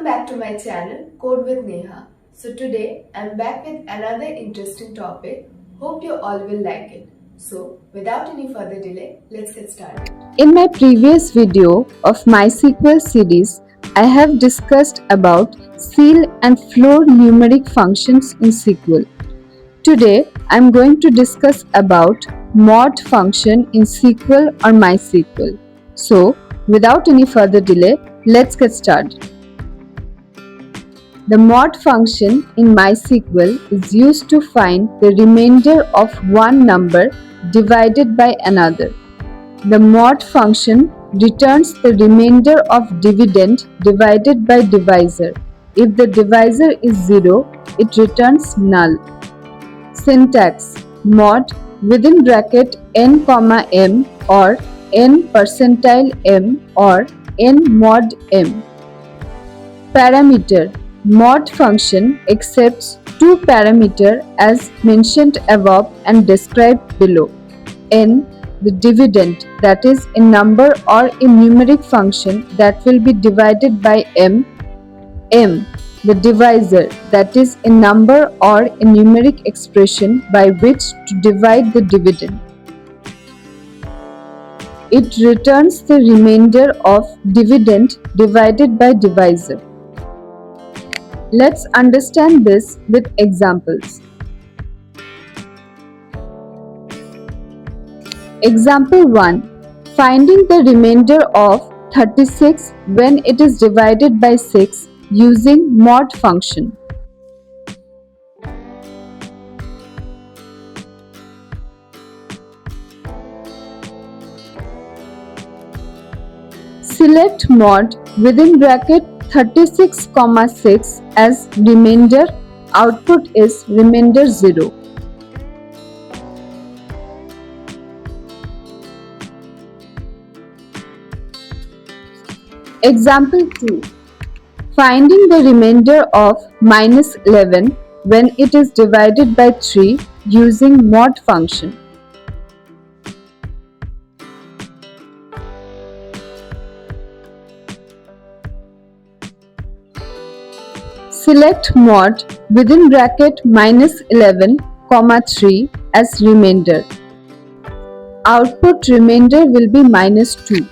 Welcome back to my channel Code with Neha. So today I'm back with another interesting topic. Hope you all will like it. So without any further delay, let's get started. In my previous video of MySQL series, I have discussed about ceil and floor numeric functions in SQL. Today, I am going to discuss about mod function in SQL or MySQL. So, without any further delay, let's get started. The mod function in MySQL is used to find the remainder of one number divided by another. The mod function returns the remainder of dividend divided by divisor. If the divisor is 0, it returns null. Syntax: mod within bracket n comma m or n percentile m or n mod m. Parameter: mod function accepts two parameters as mentioned above and described below. N, the dividend, that is a number or a numeric function that will be divided by m. M, the divisor, that is a number or a numeric expression by which to divide the dividend. It returns the remainder of dividend divided by divisor. Let's understand this with examples. Example 1. Finding the remainder of 36 when it is divided by 6 using mod function. Select mod within bracket 36, 6 as remainder. Output is remainder 0. Example 2. Finding the remainder of minus 11 when it is divided by 3 using mod function. Select mod within bracket minus 11, 3 as remainder. Output remainder will be minus 2.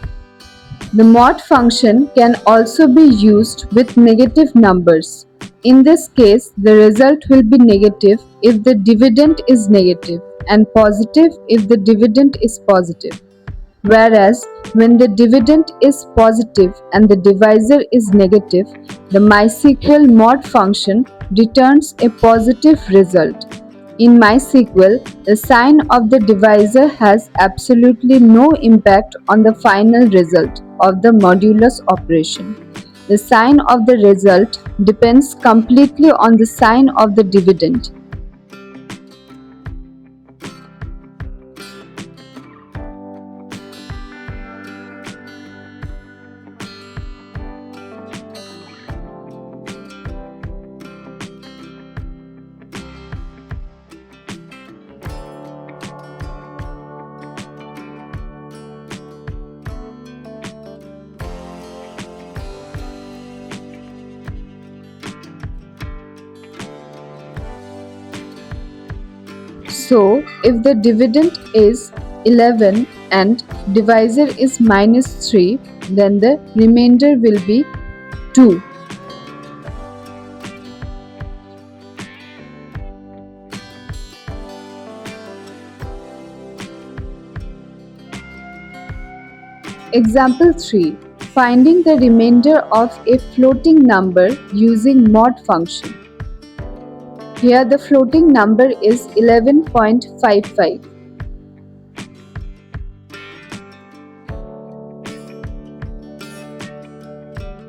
The mod function can also be used with negative numbers. In this case, the result will be negative if the dividend is negative and positive if the dividend is positive. Whereas, when the dividend is positive and the divisor is negative, the MySQL mod function returns a positive result. In MySQL, the sign of the divisor has absolutely no impact on the final result of the modulus operation. The sign of the result depends completely on the sign of the dividend. So, if the dividend is 11 and divisor is minus 3, then the remainder will be 2. Example 3. Finding the remainder of a floating number using mod function. Here the floating number is 11.55.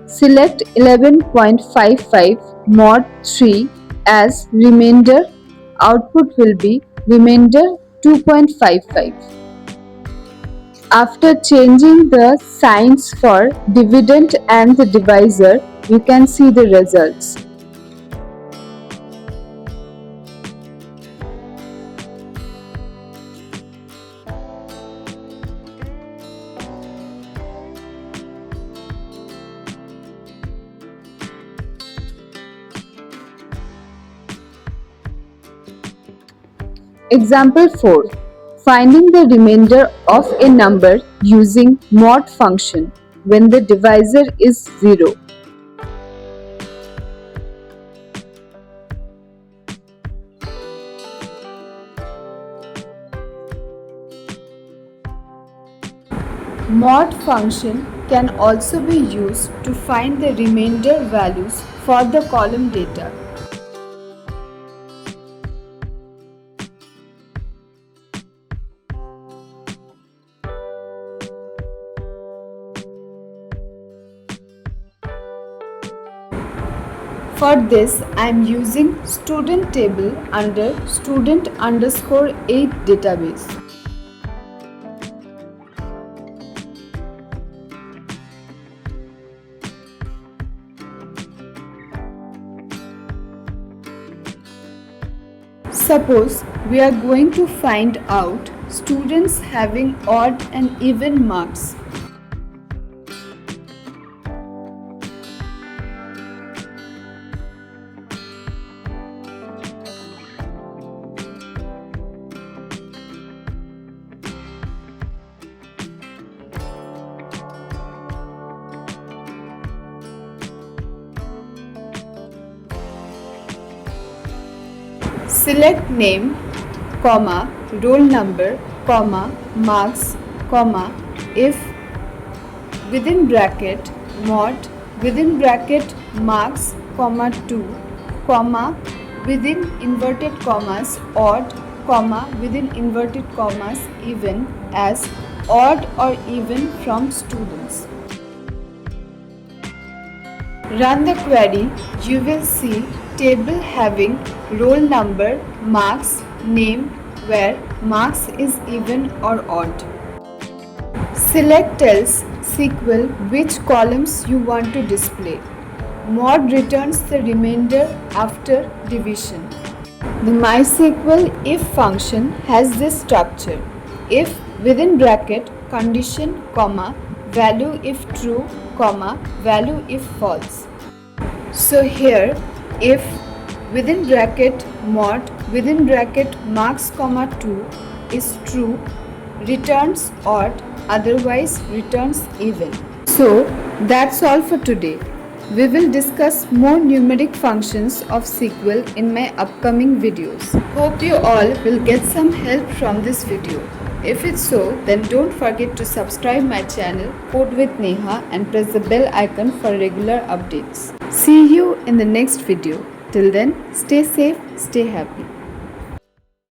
Select 11.55 mod 3 as remainder. Output will be remainder 2.55. After changing the signs for dividend and the divisor, you can see the results. Example 4. Finding the remainder of a number using mod function when the divisor is 0. Mod function can also be used to find the remainder values for the column data. For this, I am using student table under student_8 database. Suppose we are going to find out students having odd and even marks. Select name, comma, roll number, comma, marks, comma, if within bracket mod within bracket marks, comma 2, comma within inverted commas odd, comma within inverted commas even as odd or even from students. Run the query, you will see table having roll number, marks, name where marks is even or odd. Select else SQL which columns you want to display. Mod returns the remainder after division. The MySQL if function has this structure. If within bracket condition, comma, value if true, comma, value if false. So here if within bracket mod within bracket marks, comma 2 is true, returns odd, otherwise returns even. So that's all for today. We will discuss more numeric functions of SQL in my upcoming videos. Hope you all will get some help from this video. If it's so, then don't forget to subscribe my channel Code with Neha and press the bell icon for regular updates. See you in the next video. Till then, stay safe, stay happy.